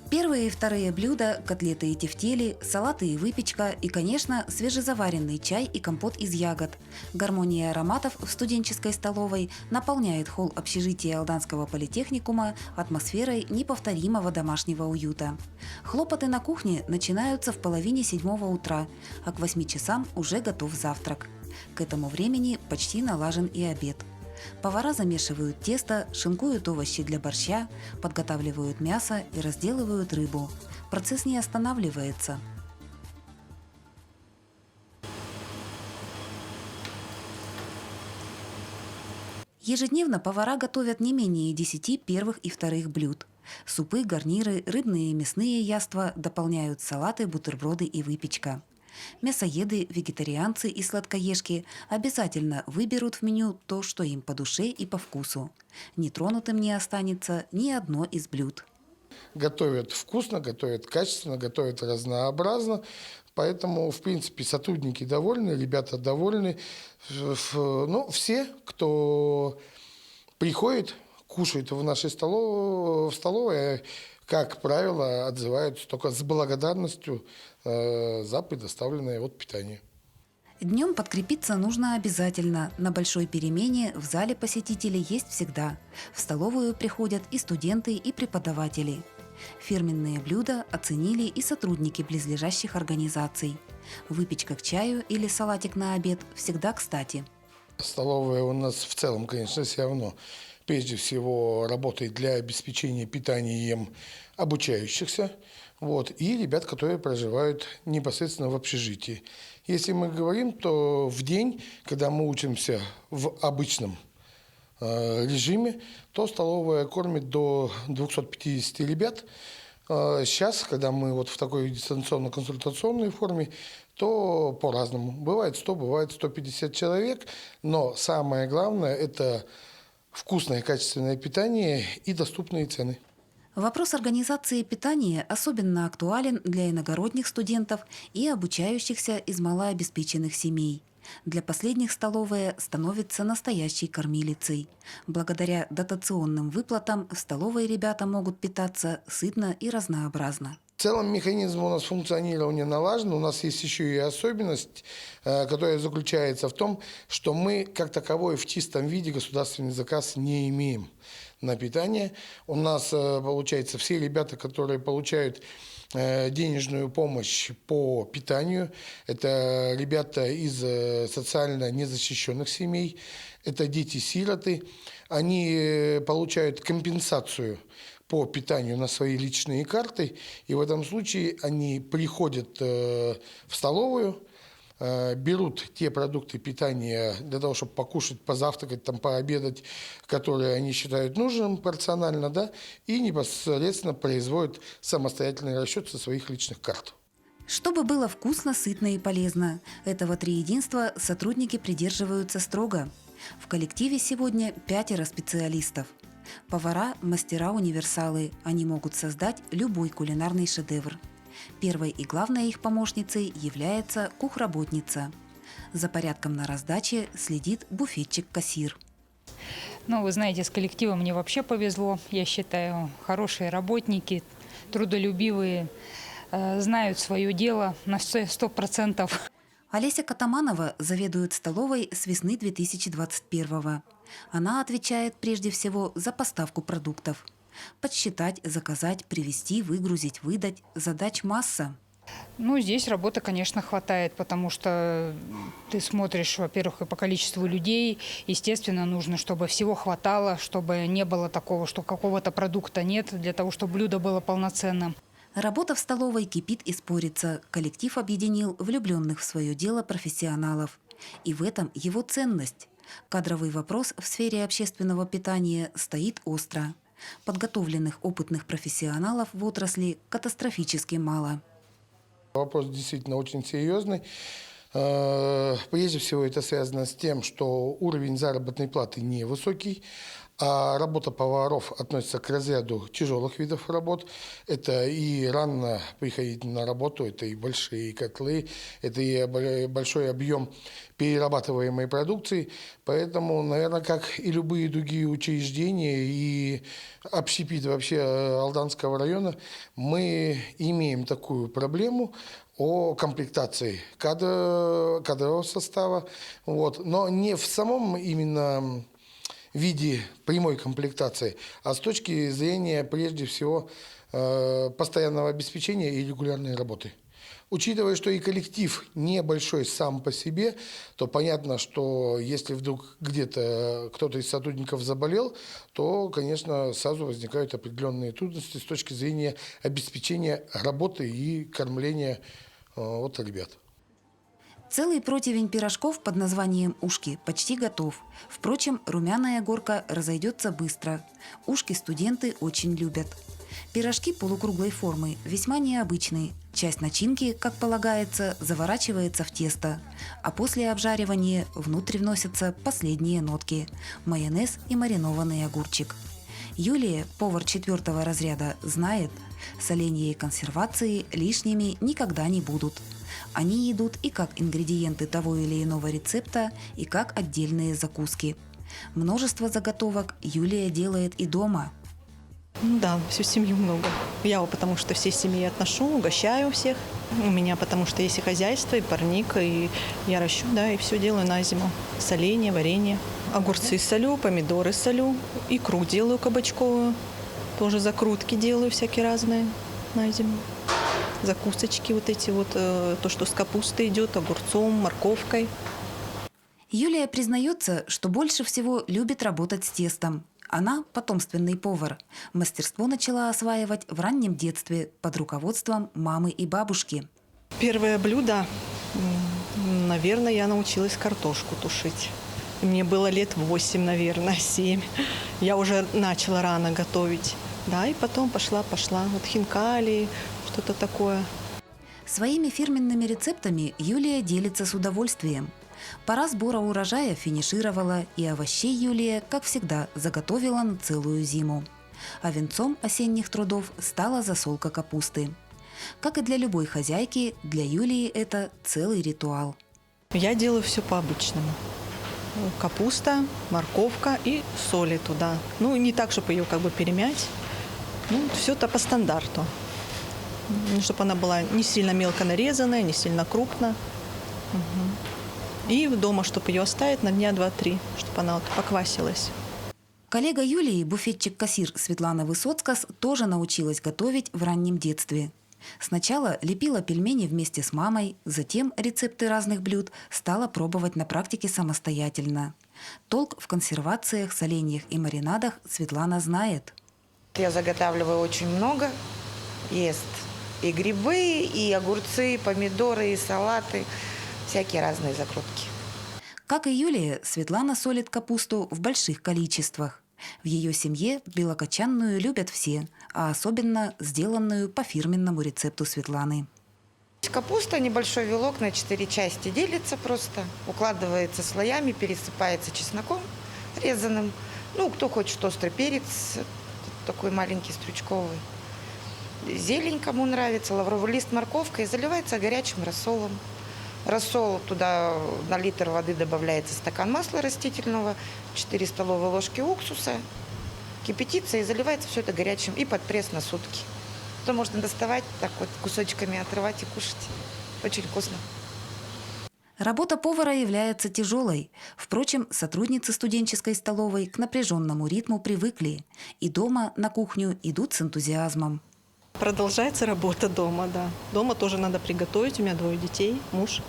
Первые и вторые блюда – котлеты и тефтели, салаты и выпечка и, конечно, свежезаваренный чай и компот из ягод. Гармония ароматов в студенческой столовой наполняет холл общежития Алданского политехникума атмосферой неповторимого домашнего уюта. Хлопоты на кухне начинаются в половине 7 утра, а к 8 часам уже готов завтрак. К этому времени почти налажен и обед. Повара замешивают тесто, шинкуют овощи для борща, подготавливают мясо и разделывают рыбу. Процесс не останавливается. Ежедневно повара готовят не менее 10 первых и вторых блюд. Супы, гарниры, рыбные и мясные яства дополняют салаты, бутерброды и выпечка. Мясоеды, вегетарианцы и сладкоежки обязательно выберут в меню то, что им по душе и по вкусу. Нетронутым не останется ни одно из блюд. Готовят вкусно, готовят качественно, готовят разнообразно. Поэтому, в принципе, сотрудники довольны, ребята довольны. Ну, все, кто приходит, кушает в нашей столовой, как правило, отзываются только с благодарностью за предоставленное питание. Днем подкрепиться нужно обязательно. На большой перемене в зале посетителей есть всегда. В столовую приходят и студенты, и преподаватели. Фирменные блюда оценили и сотрудники близлежащих организаций. Выпечка к чаю или салатик на обед всегда кстати. Столовая у нас в целом, конечно, все равно прежде всего работает для обеспечения питанием обучающихся, и ребят, которые проживают непосредственно в общежитии. Если мы говорим, то в день, когда мы учимся в обычном режиме, то столовая кормит до 250 ребят. Сейчас, когда мы в такой дистанционно-консультационной форме, то по-разному. Бывает 100, бывает 150 человек, но самое главное – это вкусное, качественное питание и доступные цены. Вопрос организации питания особенно актуален для иногородних студентов и обучающихся из малообеспеченных семей. Для последних столовая становится настоящей кормилицей. Благодаря дотационным выплатам в столовой ребята могут питаться сытно и разнообразно. В целом механизм у нас функционирования налажен. У нас есть еще и особенность, которая заключается в том, что мы как таковой в чистом виде государственный заказ не имеем на питание. У нас, получается, все ребята, которые получают денежную помощь по питанию, это ребята из социально незащищенных семей, это дети-сироты, они получают компенсацию по питанию на свои личные карты, и в этом случае они приходят в столовую, берут те продукты питания для того, чтобы покушать, позавтракать, пообедать, которые они считают нужным порционально, и непосредственно производят самостоятельный расчет со своих личных карт. Чтобы было вкусно, сытно и полезно, этого триединства сотрудники придерживаются строго. В коллективе сегодня 5 специалистов. Повара – мастера-универсалы, они могут создать любой кулинарный шедевр. Первой и главной их помощницей является кухработница. За порядком на раздаче следит буфетчик-кассир. Вы знаете, с коллективом мне вообще повезло, я считаю, хорошие работники, трудолюбивые, знают свое дело на 100%. Олеся Катаманова заведует столовой с весны 2021-го. Она отвечает прежде всего за поставку продуктов. Подсчитать, заказать, привезти, выгрузить, выдать – задач масса. Здесь работы, конечно, хватает, потому что ты смотришь, во-первых, и по количеству людей. Естественно, нужно, чтобы всего хватало, чтобы не было такого, что какого-то продукта нет, для того, чтобы блюдо было полноценным. Работа в столовой кипит и спорится. Коллектив объединил влюбленных в свое дело профессионалов. И в этом его ценность. Кадровый вопрос в сфере общественного питания стоит остро. Подготовленных опытных профессионалов в отрасли катастрофически мало. Вопрос действительно очень серьезный. Прежде всего это связано с тем, что уровень заработной платы невысокий, А работа поваров относится к разряду тяжелых видов работ. Это и рано приходить на работу, это и большие котлы, это и большой объем перерабатываемой продукции. Поэтому, наверное, как и любые другие учреждения и общепит вообще Алданского района, мы имеем такую проблему о комплектации кадрового состава. Вот. Но не в самом именно в виде прямой комплектации, а с точки зрения, прежде всего, постоянного обеспечения и регулярной работы. Учитывая, что и коллектив небольшой сам по себе, то понятно, что если вдруг где-то кто-то из сотрудников заболел, то, конечно, сразу возникают определенные трудности с точки зрения обеспечения работы и кормления ребят. Целый противень пирожков под названием «Ушки» почти готов. Впрочем, румяная горка разойдется быстро. Ушки студенты очень любят. Пирожки полукруглой формы весьма необычные. Часть начинки, как полагается, заворачивается в тесто, а после обжаривания внутрь вносятся последние нотки – майонез и маринованный огурчик. Юлия, повар 4-го разряда, знает, соленья и консервации лишними никогда не будут. Они идут и как ингредиенты того или иного рецепта, и как отдельные закуски. Множество заготовок Юлия делает и дома. Да, всю семью много. Я потому что всей семьи отношу, угощаю всех. У меня потому что есть и хозяйство, и парник, и я ращу, да, и все делаю на зиму. Соленье, варенье. Огурцы солю, помидоры солю, икру делаю кабачковую. Тоже закрутки делаю всякие разные на зиму. Закусочки вот эти вот, то, что с капустой идет, огурцом, морковкой. Юлия признается, что больше всего любит работать с тестом. Она потомственный повар. Мастерство начала осваивать в раннем детстве под руководством мамы и бабушки. Первое блюдо, наверное, я научилась картошку тушить. Мне было лет 8, наверное, 7. Я уже начала рано готовить. Да, и потом пошла. Вот хинкали, что-то такое. Своими фирменными рецептами Юлия делится с удовольствием. Пора сбора урожая финишировала, и овощей Юлия, как всегда, заготовила на целую зиму. А венцом осенних трудов стала засолка капусты. Как и для любой хозяйки, для Юлии это целый ритуал. Я делаю все по-обычному. Капуста, морковка и соли туда. Не так, чтобы ее перемять. Все это по стандарту. Чтобы она была не сильно мелко нарезанная, не сильно крупно. И дома, чтобы ее оставить на дня 2-3, чтобы она поквасилась. Коллега Юлии, буфетчик-кассир Светлана Высоцкас, тоже научилась готовить в раннем детстве. Сначала лепила пельмени вместе с мамой, затем рецепты разных блюд стала пробовать на практике самостоятельно. Толк в консервациях, соленьях и маринадах Светлана знает. Я заготавливаю очень много. Есть и грибы, и огурцы, и помидоры, и салаты. Всякие разные закрутки. Как и Юлия, Светлана солит капусту в больших количествах. В ее семье белокочанную любят все, а особенно сделанную по фирменному рецепту Светланы. Капуста, небольшой вилок на 4 части делится просто, укладывается слоями, пересыпается чесноком резаным. Кто хочет острый перец, такой маленький стручковый. Зелень, кому нравится, лавровый лист, морковка, и заливается горячим рассолом. Рассол, туда на литр воды добавляется стакан масла растительного, 4 столовые ложки уксуса, кипятится и заливается все это горячим и под пресс на сутки. То можно доставать, так вот кусочками отрывать и кушать. Очень вкусно. Работа повара является тяжелой. Впрочем, сотрудницы студенческой столовой к напряженному ритму привыкли. И дома на кухню идут с энтузиазмом. Продолжается работа дома, да. Дома тоже надо приготовить. У меня 2 детей, муж.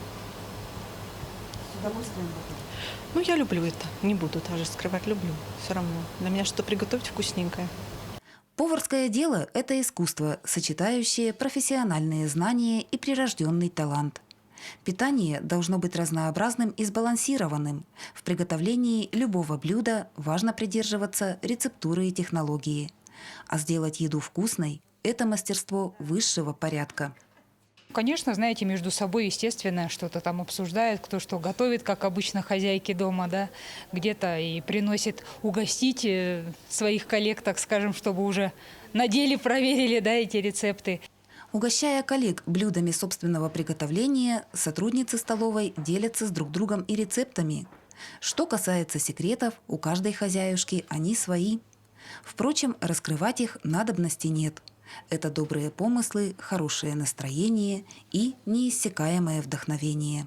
С удовольствием готовить? Я люблю это. Не буду даже скрывать, люблю. Все равно. Для меня что-то приготовить вкусненькое. Поварское дело – это искусство, сочетающее профессиональные знания и прирожденный талант. Питание должно быть разнообразным и сбалансированным. В приготовлении любого блюда важно придерживаться рецептуры и технологии. А сделать еду вкусной – это мастерство высшего порядка. Конечно, знаете, между собой, естественно, что-то там обсуждают, кто что готовит, как обычно хозяйки дома, да, где-то и приносит угостить своих коллег, так скажем, чтобы уже на деле проверили, да, эти рецепты. Угощая коллег блюдами собственного приготовления, сотрудницы столовой делятся с друг другом и рецептами. Что касается секретов, у каждой хозяюшки они свои. Впрочем, раскрывать их надобности нет. Это добрые помыслы, хорошее настроение и неиссякаемое вдохновение.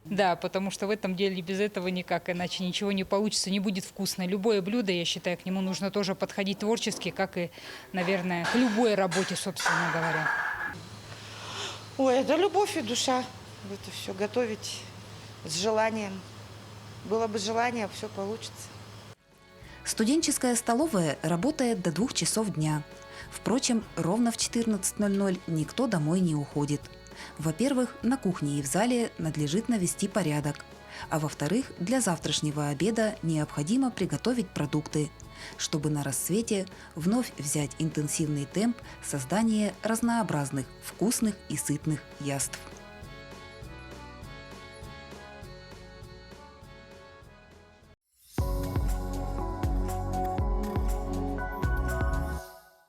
Да, потому что в этом деле без этого никак, иначе ничего не получится, не будет вкусно. Любое блюдо, я считаю, к нему нужно тоже подходить творчески, как и, наверное, к любой работе, собственно говоря. Ой, это любовь и душа. Это все готовить с желанием. Было бы желание, все получится. Студенческая столовая работает до 2 часов дня. Впрочем, ровно в 14:00 никто домой не уходит. Во-первых, на кухне и в зале надлежит навести порядок. А во-вторых, для завтрашнего обеда необходимо приготовить продукты, чтобы на рассвете вновь взять интенсивный темп создания разнообразных, вкусных и сытных яств.